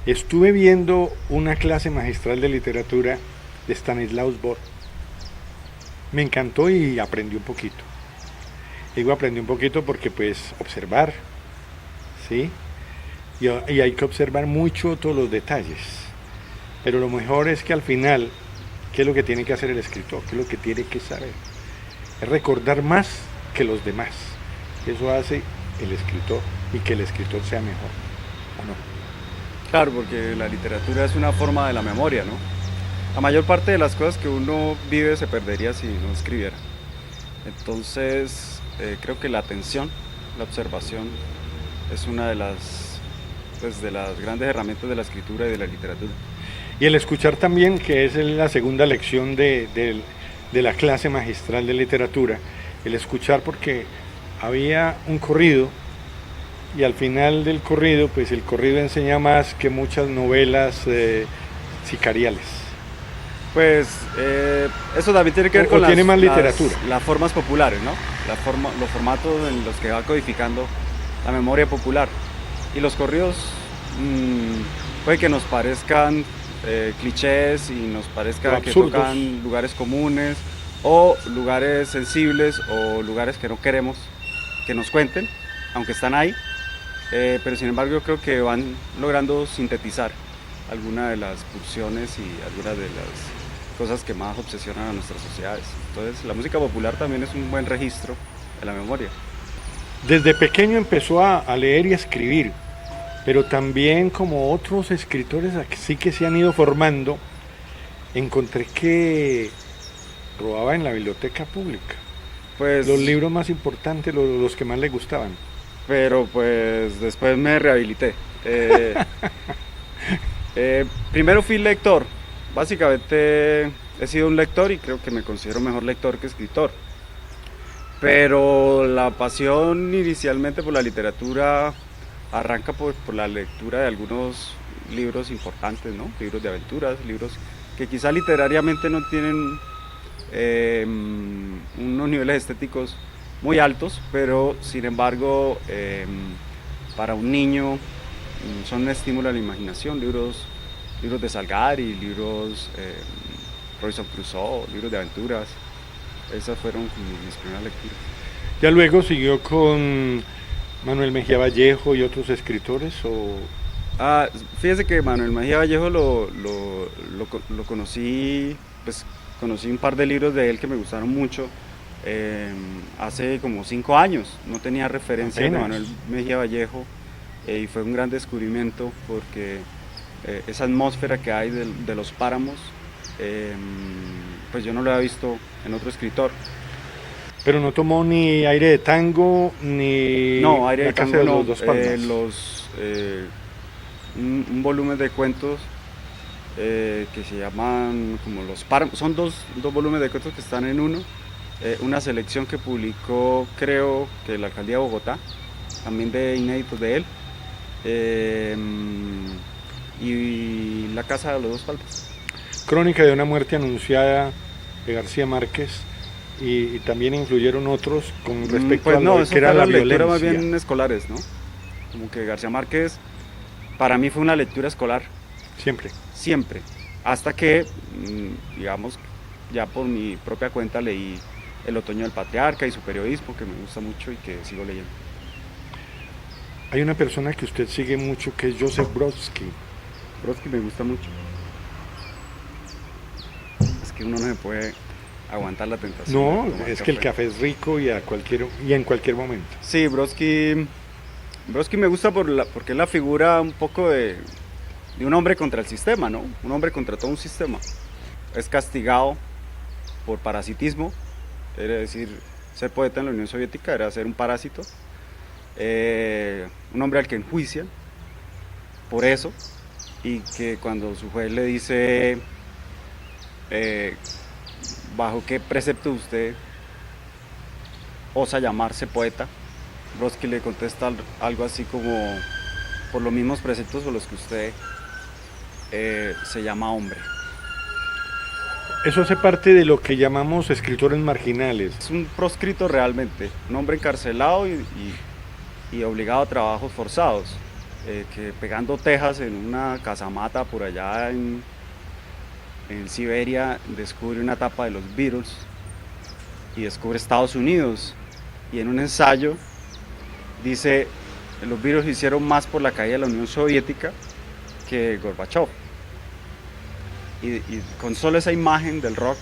Estuve viendo una clase magistral de literatura de Stanislaus Bor. Me encantó y aprendí un poquito. Digo aprendí un poquito porque pues observar, ¿sí? Y hay que observar mucho todos los detalles. Pero lo mejor es que al final, ¿qué es lo que tiene que hacer el escritor? ¿Qué es lo que tiene que saber? Es recordar más que los demás. Eso hace el escritor y que el escritor sea mejor, ¿o no? Claro, porque la literatura es una forma de la memoria, ¿no? La mayor parte de las cosas que uno vive se perdería si no escribiera. Entonces, creo que la atención, la observación, es una de las grandes herramientas de la escritura y de la literatura. Y el escuchar también, que es la segunda lección de la clase magistral de literatura, el escuchar porque había un corrido y al final del corrido, pues el corrido enseña más que muchas novelas sicariales. Pues eso también tiene que ver con tiene más literatura. Las formas populares, ¿no? Los formatos en los que va codificando la memoria popular. Y los corridos puede que nos parezcan clichés y nos parezca que tocan lugares comunes o lugares sensibles o lugares que no queremos que nos cuenten, aunque están ahí. Pero sin embargo yo creo que van logrando sintetizar algunas de las pulsiones y algunas de las cosas que más obsesionan a nuestras sociedades. Entonces la música popular también es un buen registro de la memoria. Desde pequeño empezó a leer y a escribir, pero también como otros escritores así que se han ido formando, encontré que robaba en la biblioteca pública. Pues los libros más importantes, los que más le gustaban. Pero pues después me rehabilité. Primero fui lector, básicamente he sido un lector y creo que me considero mejor lector que escritor. Pero la pasión inicialmente por la literatura arranca por la lectura de algunos libros importantes, ¿no? Libros de aventuras, libros que quizá literariamente no tienen unos niveles estéticos muy altos, pero sin embargo para un niño son un estímulo a la imaginación, libros de Salgari, libros Robinson Crusoe, libros de aventuras. Esas fueron mis primeras lecturas. ¿Ya luego siguió con Manuel Mejía Vallejo y otros escritores? Fíjese que Manuel Mejía Vallejo lo conocí, pues conocí un par de libros de él que me gustaron mucho hace como 5 años. No tenía referencia de Manuel Mejía Vallejo y fue un gran descubrimiento porque esa atmósfera que hay de los páramos, pues yo no lo había visto en otro escritor. Pero no tomó ni Aire de Tango, ni no, Aire de Tango, de no, los Dos Palmas. Un volumen de cuentos que se llaman como Los Páramos, son dos volúmenes de cuentos que están en uno, una selección que publicó creo que la Alcaldía de Bogotá, también de inéditos de él, y La Casa de los Dos Palmas. Crónica de una muerte anunciada de García Márquez. Y también influyeron otros con respecto pues a no, lo que era la violencia. Más bien escolares, ¿no? Como que García Márquez para mí fue una lectura escolar. Siempre. Hasta que, digamos, ya por mi propia cuenta leí El Otoño del Patriarca y su periodismo, que me gusta mucho y que sigo leyendo. Hay una persona que usted sigue mucho que es Joseph Brodsky. Brodsky me gusta mucho. Es que uno no se puede aguantar la tentación. No, es que el café es rico y en cualquier momento. Sí, Brodsky me gusta porque es la figura un poco de un hombre contra el sistema, ¿no? Un hombre contra todo un sistema. Es castigado por parasitismo, es decir, ser poeta en la Unión Soviética era ser un parásito. Un hombre al que enjuician por eso, y que cuando su juez le dice ¿bajo qué precepto usted osa llamarse poeta? Brodsky le contesta algo así como: por los mismos preceptos por los que usted se llama hombre. Eso hace parte de lo que llamamos escritores marginales. Es un proscrito realmente, un hombre encarcelado y obligado a trabajos forzados, que pegando tejas en una casamata por allá en Siberia descubre una tapa de los Beatles y descubre Estados Unidos, y en un ensayo dice: los Beatles hicieron más por la caída de la Unión Soviética que Gorbachev. Y con solo esa imagen del rock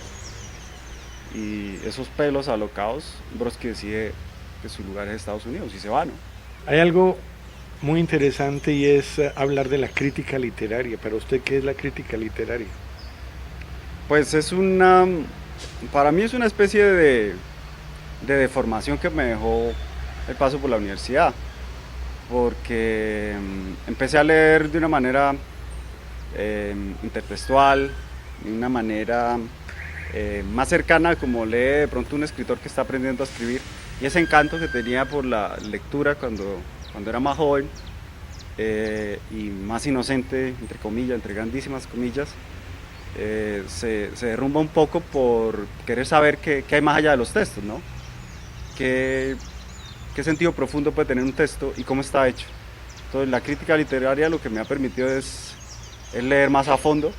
y esos pelos alocados, Brodsky decide que su lugar es Estados Unidos y se va, ¿no? Hay algo muy interesante y es hablar de la crítica literaria. ¿Para usted qué es la crítica literaria? Pues para mí es una especie de deformación que me dejó el paso por la universidad, porque empecé a leer de una manera intertextual, de una manera más cercana como lee de pronto un escritor que está aprendiendo a escribir, y ese encanto que tenía por la lectura cuando era más joven y más inocente, entre comillas, entre grandísimas comillas, se derrumba un poco por querer saber qué hay más allá de los textos, ¿no? ¿Qué sentido profundo puede tener un texto y cómo está hecho? Entonces la crítica literaria lo que me ha permitido es leer más a fondo,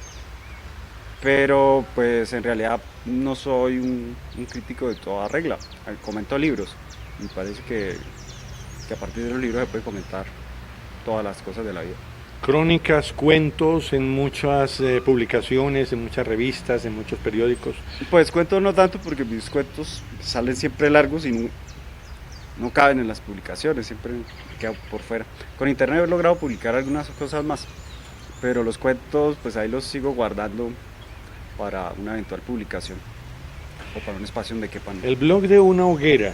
pero pues en realidad no soy un crítico de toda regla. Comento libros, me parece que a partir de los libros se puede comentar todas las cosas de la vida. Crónicas, cuentos en muchas publicaciones, en muchas revistas, en muchos periódicos. Pues cuentos no tanto, porque mis cuentos salen siempre largos y no caben en las publicaciones, siempre me quedo por fuera. Con internet he logrado publicar algunas cosas más, pero los cuentos pues ahí los sigo guardando para una eventual publicación o para un espacio donde quepan. El blog de una hoguera,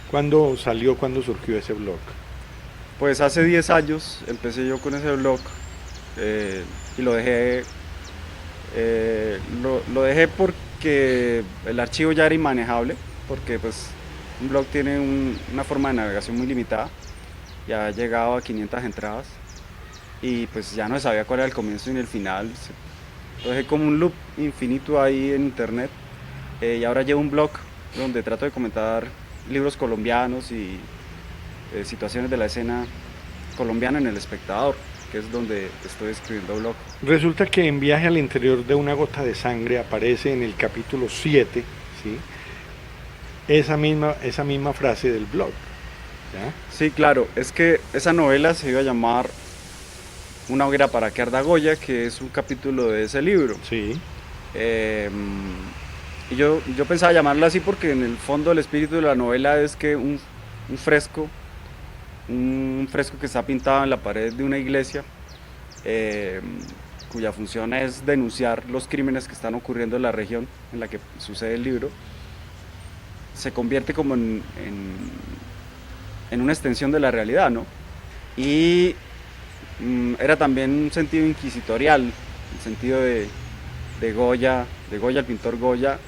¿cuándo salió, cuándo surgió ese blog? Pues hace 10 años empecé yo con ese blog y lo dejé, lo dejé porque el archivo ya era inmanejable, porque pues un blog tiene una forma de navegación muy limitada, ya llegaba a 500 entradas y pues ya no sabía cuál era el comienzo ni el final. Lo dejé como un loop infinito ahí en internet, y ahora llevo un blog donde trato de comentar libros colombianos y situaciones de la escena colombiana en El Espectador, que es donde estoy escribiendo blog. Resulta que en Viaje al interior de una gota de sangre aparece en el capítulo 7, ¿sí?, esa misma frase del blog, ¿ya? Sí, claro, es que esa novela se iba a llamar Una hoguera para que arda Goya, que es un capítulo de ese libro. Sí. Y yo pensaba llamarla así porque en el fondo el espíritu de la novela es que un fresco que está pintado en la pared de una iglesia, cuya función es denunciar los crímenes que están ocurriendo en la región en la que sucede el libro, se convierte como en una extensión de la realidad, ¿no? Y era también un sentido inquisitorial, el sentido de Goya, el pintor Goya,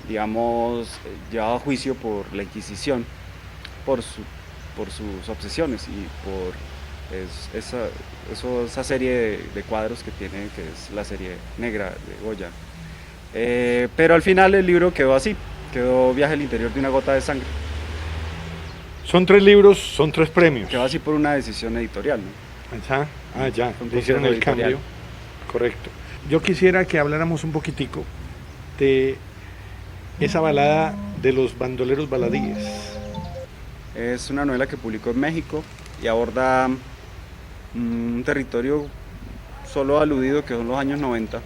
digamos, llevado a juicio por la Inquisición, por sus obsesiones y por esa serie de cuadros que tiene, que es la serie negra de Goya. Pero al final el libro quedó así, quedó Viaje al interior de una gota de sangre. Son 3 libros, son 3 premios. Quedó así por una decisión editorial, ¿no? Ya, hicieron el cambio. Correcto. Yo quisiera que habláramos un poquitico de esa balada de los bandoleros baladíes. Es una novela que publicó en México y aborda un territorio solo aludido, que son los años 90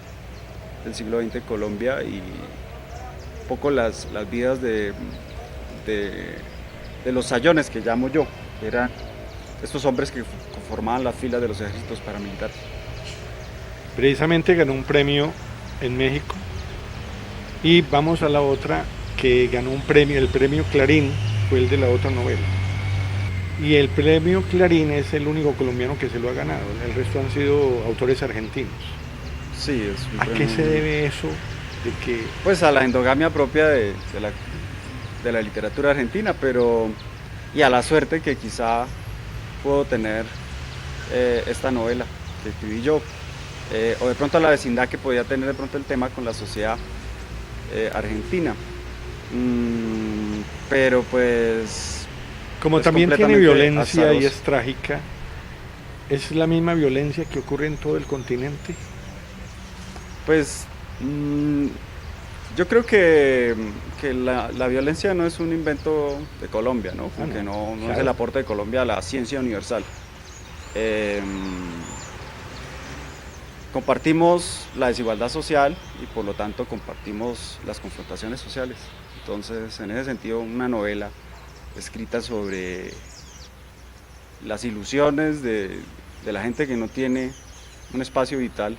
del siglo XX en Colombia, y un poco las vidas de los sayones, que llamo yo, que eran estos hombres que conformaban las filas de los ejércitos paramilitares. Precisamente ganó un premio en México, y vamos a la otra que ganó un premio, el premio Clarín fue el de la otra novela, y el premio Clarín es el único colombiano que se lo ha ganado, el resto han sido autores argentinos. Sí, es un ¿A premio. qué se debe eso? De que Pues a la endogamia propia de la literatura argentina, y a la suerte que quizá puedo tener esta novela que escribí yo. o de pronto la vecindad que podía tener de pronto el tema con la sociedad argentina. Pero pues... Como es también tiene completamente violencia y azaroso. es trágica, ¿es la misma violencia que ocurre en todo el continente? Pues yo creo que la violencia no es un invento de Colombia, ¿no? Ah, Que no es claro. el aporte de Colombia a la ciencia universal. Eh, Compartimos la desigualdad social y por lo tanto compartimos las confrontaciones sociales. Entonces, en ese sentido, una novela escrita sobre las ilusiones de la gente que no tiene un espacio vital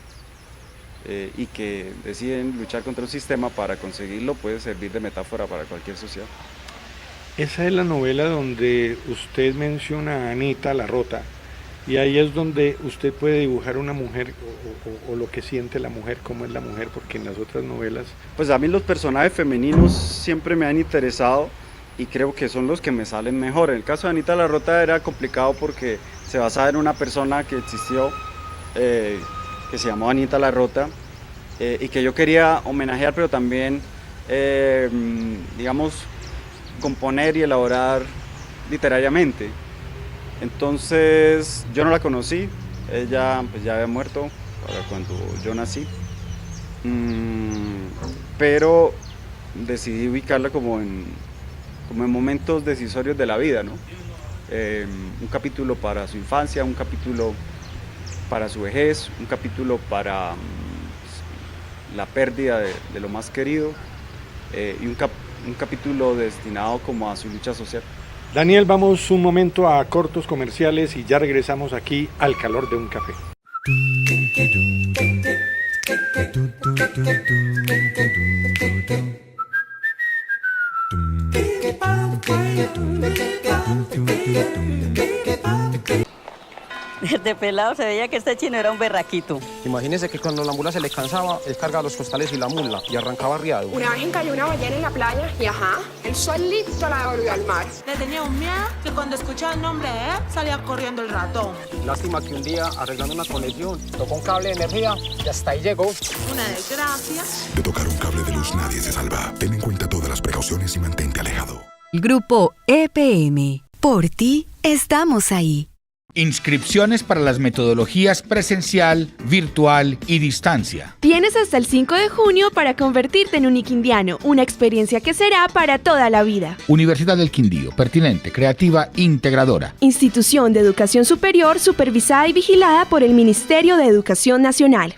y que deciden luchar contra un sistema para conseguirlo puede servir de metáfora para cualquier sociedad. Esa es la novela donde usted menciona a Anita Larrota, y ahí es donde usted puede dibujar una mujer o lo que siente la mujer, cómo es la mujer, porque en las otras novelas... Pues a mí los personajes femeninos siempre me han interesado y creo que son los que me salen mejor. En el caso de Anita Larrota era complicado porque se basaba en una persona que existió, que se llamó Anita Larrota, y que yo quería homenajear, pero también, digamos, componer y elaborar literariamente. Entonces yo no la conocí, ella pues ya había muerto para cuando yo nací, pero decidí ubicarla como en momentos decisorios de la vida, ¿no? Un capítulo para su infancia, un capítulo para su vejez, un capítulo para la pérdida de lo más querido y un capítulo destinado como a su lucha social. Daniel, vamos un momento a cortos comerciales y ya regresamos aquí al calor de un café. Desde pelado se veía que este chino era un berraquito. Imagínese que cuando la mula se le cansaba, él cargaba los costales y la mula y arrancaba arriado. Una vez encalló una ballena en la playa y ajá, él solito la devolvió al mar. Le tenía un miedo que cuando escuchaba el nombre de él salía corriendo el ratón. Lástima que un día, arreglando una conexión, tocó un cable de energía y hasta ahí llegó. Una desgracia. De tocar un cable de luz nadie se salva. Ten en cuenta todas las precauciones y mantente alejado. Grupo EPM. Por ti, estamos ahí. Inscripciones para las metodologías presencial, virtual y distancia. Tienes hasta el 5 de junio para convertirte en un iquindiano, una experiencia que será para toda la vida. Universidad del Quindío, pertinente, creativa, integradora. Institución de Educación Superior supervisada y vigilada por el Ministerio de Educación Nacional.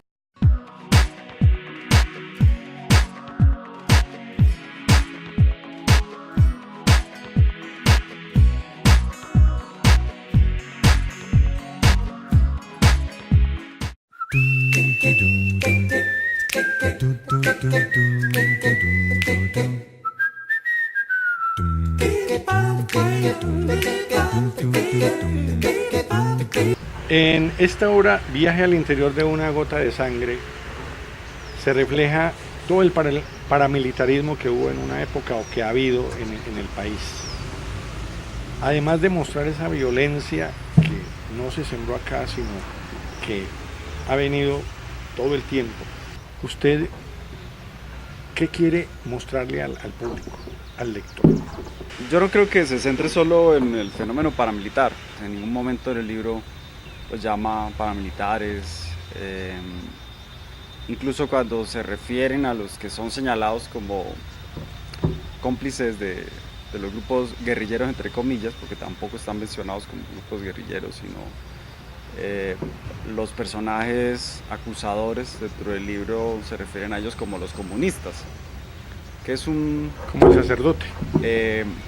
En esta obra, Viaje al interior de una gota de sangre, se refleja todo el paramilitarismo que hubo en una época o que ha habido en el país. Además de mostrar esa violencia que no se sembró acá, sino que ha venido todo el tiempo. ¿Usted qué quiere mostrarle al público, al lector? Yo no creo que se centre solo en el fenómeno paramilitar. En ningún momento del libro los llama paramilitares. Incluso cuando se refieren a los que son señalados como cómplices de los grupos guerrilleros, entre comillas, porque tampoco están mencionados como grupos guerrilleros, sino los personajes acusadores dentro del libro se refieren a ellos como los comunistas, que es un... Como el sacerdote.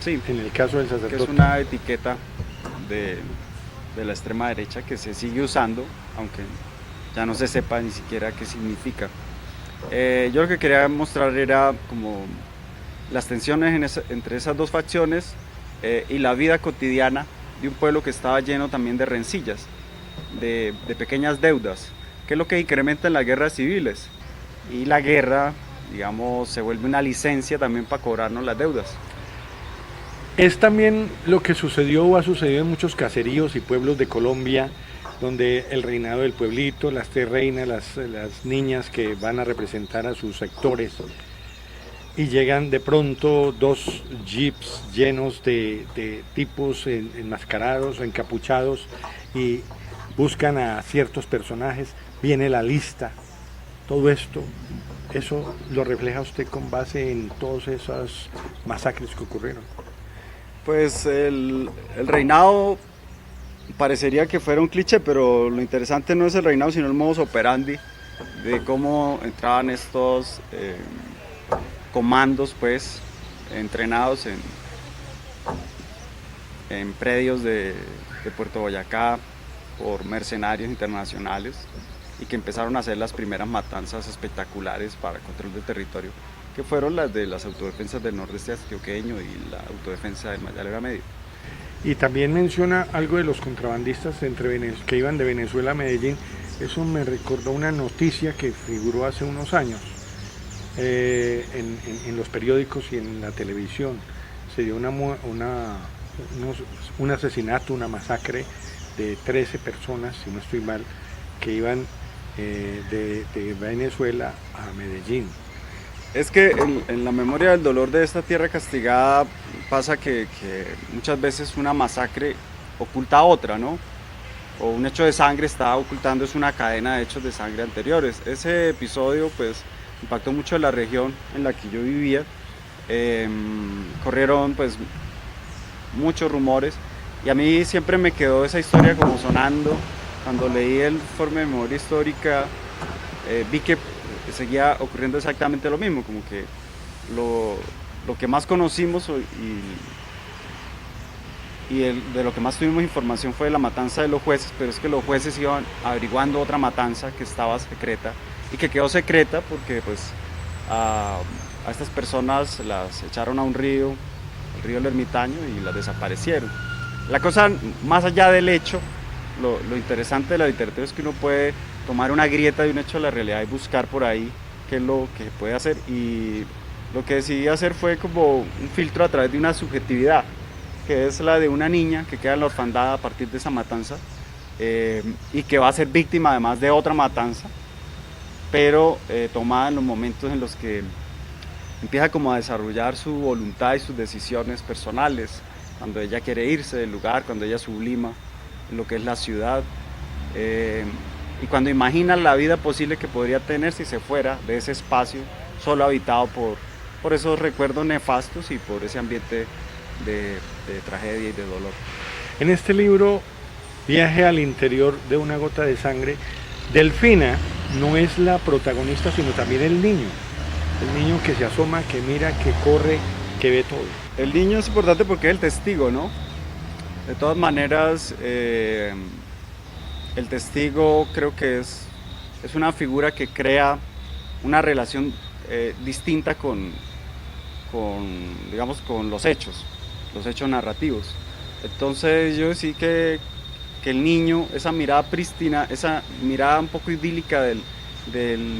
Sí, en el caso del que sacerdote. es una etiqueta de la extrema derecha que se sigue usando, aunque ya no se sepa ni siquiera qué significa. Yo lo que quería mostrar era como las tensiones entre esas dos facciones y la vida cotidiana de un pueblo que estaba lleno también de rencillas, de pequeñas deudas, que es lo que incrementa en las guerras civiles. Y la guerra, digamos, se vuelve una licencia también para cobrarnos las deudas. Es también lo que sucedió o ha sucedido en muchos caseríos y pueblos de Colombia, donde el reinado del pueblito, las 3 reinas, las niñas que van a representar a sus sectores, y llegan de pronto 2 jeeps llenos de tipos enmascarados o encapuchados y buscan a ciertos personajes, viene la lista, todo esto, eso lo refleja usted con base en todas esas masacres que ocurrieron. Pues el reinado parecería que fuera un cliché, pero lo interesante no es el reinado, sino el modus operandi de cómo entraban estos comandos, pues, entrenados en predios de Puerto Boyacá por mercenarios internacionales y que empezaron a hacer las primeras matanzas espectaculares para control del territorio, que fueron las de las autodefensas del nordeste antioqueño y la autodefensa del Magdalena Medio. Y también menciona algo de los contrabandistas que iban de Venezuela a Medellín. Eso me recordó una noticia que figuró hace unos años en los periódicos y en la televisión. Se dio un asesinato, una masacre de 13 personas, si no estoy mal, que iban de Venezuela a Medellín. Es que en la memoria del dolor de esta tierra castigada pasa que muchas veces una masacre oculta otra, ¿no? O un hecho de sangre está ocultando una cadena de hechos de sangre anteriores. Ese episodio pues impactó mucho en la región en la que yo vivía. Corrieron pues muchos rumores y a mí siempre me quedó esa historia como sonando. Cuando leí el informe de memoria histórica vi que seguía ocurriendo exactamente lo mismo, como que lo que más conocimos de lo que más tuvimos información fue de la matanza de los jueces, pero es que los jueces iban averiguando otra matanza que estaba secreta y que quedó secreta porque pues a estas personas las echaron a un río, el río El Ermitaño, y las desaparecieron. La cosa, más allá del hecho, lo interesante de la literatura es que uno puede tomar una grieta de un hecho de la realidad y buscar por ahí qué es lo que puede hacer, y lo que decidí hacer fue como un filtro a través de una subjetividad, que es la de una niña que queda en la orfandad a partir de esa matanza y que va a ser víctima además de otra matanza, pero tomada en los momentos en los que empieza como a desarrollar su voluntad y sus decisiones personales, cuando ella quiere irse del lugar, cuando ella sublima lo que es la ciudad, y cuando imagina la vida posible que podría tener si se fuera de ese espacio solo habitado por esos recuerdos nefastos y por ese ambiente de tragedia y de dolor. En este libro, Viaje al interior de una gota de sangre, Delfina no es la protagonista, sino también el niño que se asoma, que mira, que corre, que ve todo. El niño es importante porque es el testigo, ¿no? De todas maneras, el testigo creo que es una figura que crea una relación distinta con los hechos narrativos. Entonces yo decidí que el niño, esa mirada prístina, esa mirada un poco idílica del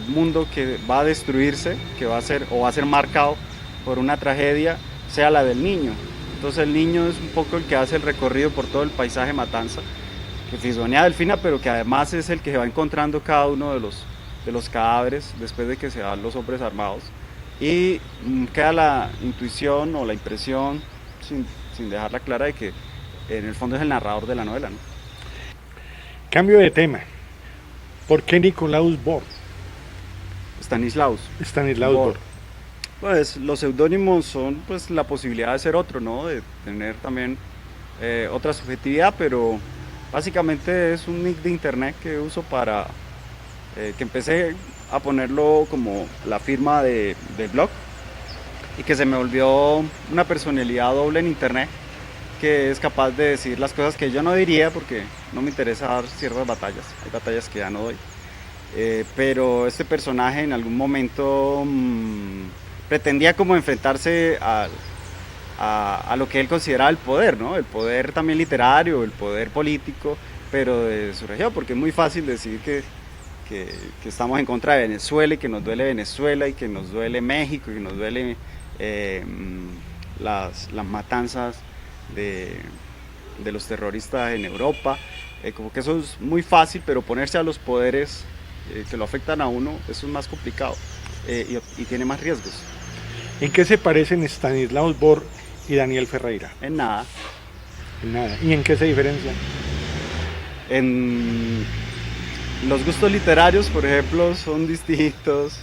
mundo que va a destruirse, que va a ser marcado por una tragedia, sea la del niño. Entonces el niño es un poco el que hace el recorrido por todo el paisaje Matanza, que fisgonea a Delfina, pero que además es el que se va encontrando cada uno de los cadáveres después de que se van los hombres armados, y queda la intuición o la impresión, sin dejarla clara, de que en el fondo es el narrador de la novela, ¿no? Cambio de tema. ¿Por qué Nikolaus Bor? Stanislaus Bor. Pues los seudónimos son pues la posibilidad de ser otro, ¿no? De tener también otra subjetividad, pero básicamente es un nick de internet que uso para que empecé a ponerlo como la firma del blog, y que se me volvió una personalidad doble en internet, que es capaz de decir las cosas que yo no diría porque no me interesa dar ciertas batallas. Hay batallas que ya no doy, pero este personaje en algún momento pretendía como enfrentarse a lo que él consideraba el poder, ¿no? El poder también literario, el poder político, pero de su región, porque es muy fácil decir que estamos en contra de Venezuela y que nos duele Venezuela y que nos duele México y que nos duele las matanzas de los terroristas en Europa, como que eso es muy fácil, pero ponerse a los poderes que lo afectan a uno, eso es más complicado y tiene más riesgos. ¿En qué se parecen Stanislaus Bor y Daniel Ferreira? En nada. En nada. ¿Y en qué se diferencian? En los gustos literarios, por ejemplo, son distintos.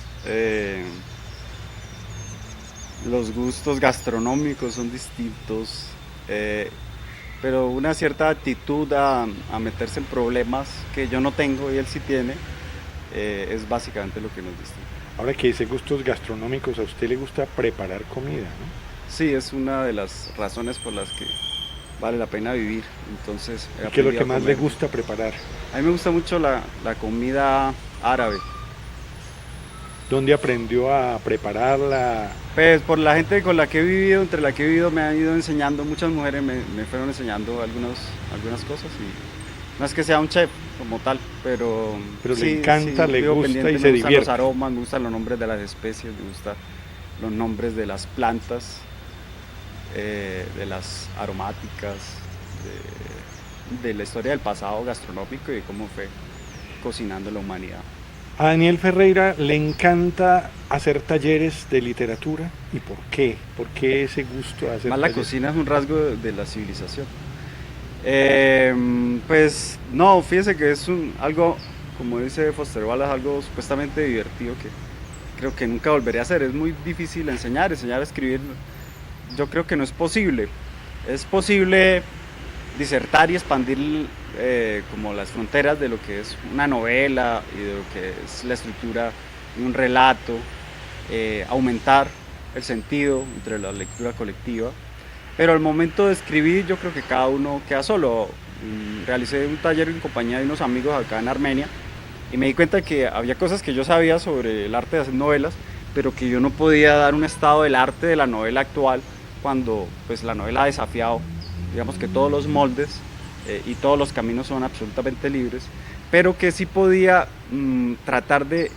Los gustos gastronómicos son distintos. Pero una cierta actitud a meterse en problemas que yo no tengo y él sí tiene, es básicamente lo que nos distingue. Ahora que dice gustos gastronómicos, a usted le gusta preparar comida, ¿no? Sí, es una de las razones por las que vale la pena vivir. Entonces, ¿Y qué es lo que más le gusta preparar? A mí me gusta mucho la comida árabe. ¿Dónde aprendió a prepararla? Pues por la gente con la que he vivido, entre la que he vivido, me han ido enseñando, muchas mujeres me fueron enseñando algunas cosas y no es que sea un chef como tal, pero sí, le encanta, sí, le gusta y se divierte. Me gustan los aromas, me gustan los nombres de las especies, me gustan los nombres de las plantas, de las aromáticas, de la historia del pasado gastronómico y de cómo fue cocinando la humanidad. A Daniel Ferreira le encanta hacer talleres de literatura. ¿Y por qué? ¿Por qué ese gusto de hacer Más talleres? La cocina es un rasgo de la civilización. Pues no, fíjese que es algo, como dice Foster Wallace, algo supuestamente divertido que creo que nunca volveré a hacer. Es muy difícil enseñar a escribir. Yo creo que no es posible. Es posible disertar y expandir como las fronteras de lo que es una novela y de lo que es la estructura de un relato, aumentar el sentido entre la lectura colectiva, pero al momento de escribir yo creo que cada uno queda solo. Realicé un taller en compañía de unos amigos acá en Armenia y me di cuenta que había cosas que yo sabía sobre el arte de hacer novelas, pero que yo no podía dar un estado del arte de la novela actual cuando pues la novela ha desafiado, digamos que todos los moldes y todos los caminos son absolutamente libres, pero que sí podía tratar de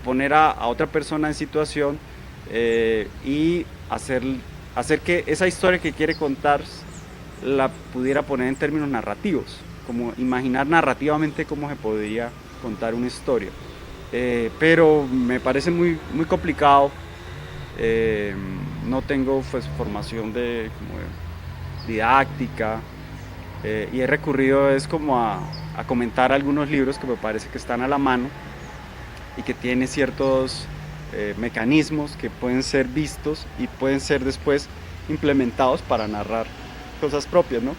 poner a otra persona en situación y hacer que esa historia que quiere contar la pudiera poner en términos narrativos, como imaginar narrativamente cómo se podría contar una historia. Pero me parece muy complicado. No tengo pues, formación de didáctica y he recurrido como a comentar algunos libros que me parece que están a la mano y que tienen ciertos mecanismos que pueden ser vistos y pueden ser después implementados para narrar cosas propias, ¿no?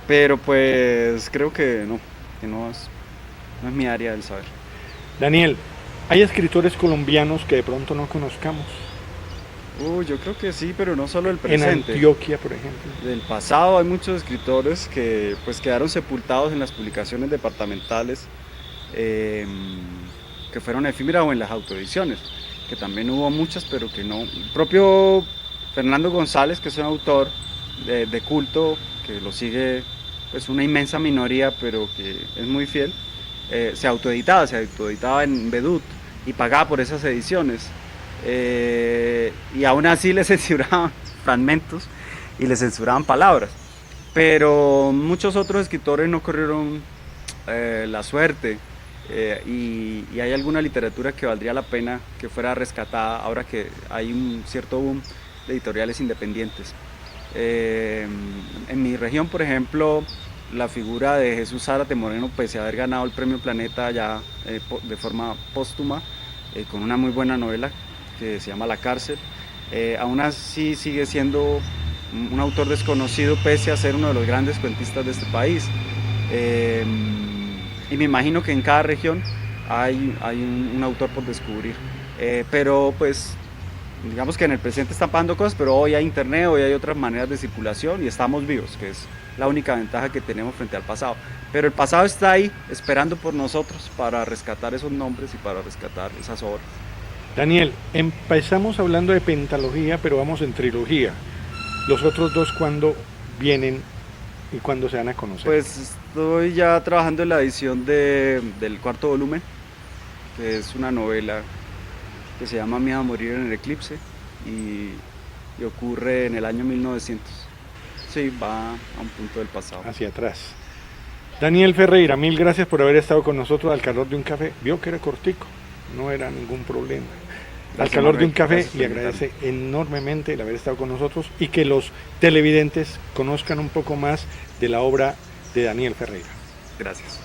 Pero pues creo que no es mi área del saber. Daniel, ¿hay escritores colombianos que de pronto no conozcamos? Yo creo que sí, pero no solo el presente. En Antioquia, por ejemplo. Del pasado hay muchos escritores que pues quedaron sepultados en las publicaciones departamentales, que fueron efímeras o en las autoediciones, que también hubo muchas, pero que no. El propio Fernando González, que es un autor de culto, que lo sigue pues una inmensa minoría, pero que es muy fiel, se autoeditaba en Vedut y pagaba por esas ediciones. Y aún así le censuraban fragmentos y le censuraban palabras, pero muchos otros escritores no corrieron la suerte y hay alguna literatura que valdría la pena que fuera rescatada ahora que hay un cierto boom de editoriales independientes. En mi región, por ejemplo, la figura de Jesús Zárate Moreno, pese a haber ganado el Premio Planeta ya de forma póstuma, con una muy buena novela que se llama La Cárcel, aún así sigue siendo un autor desconocido pese a ser uno de los grandes cuentistas de este país. Y me imagino que en cada región hay un autor por descubrir. Pero pues digamos que en el presente están pasando cosas, pero hoy hay internet, hoy hay otras maneras de circulación y estamos vivos, que es la única ventaja que tenemos frente al pasado. Pero el pasado está ahí esperando por nosotros para rescatar esos nombres y para rescatar esas obras. Daniel, empezamos hablando de pentalogía, pero vamos en trilogía. ¿Los otros dos cuándo vienen y cuándo se van a conocer? Pues estoy ya trabajando en la edición del cuarto volumen, que es una novela que se llama Miedo a morir en el eclipse y ocurre en el año 1900. Sí, va a un punto del pasado. Hacia atrás. Daniel Ferreira, mil gracias por haber estado con nosotros al calor de un café. Vio que era cortico, no era ningún problema. Al calor de un café, le agradece enormemente el haber estado con nosotros y que los televidentes conozcan un poco más de la obra de Daniel Ferreira. Gracias.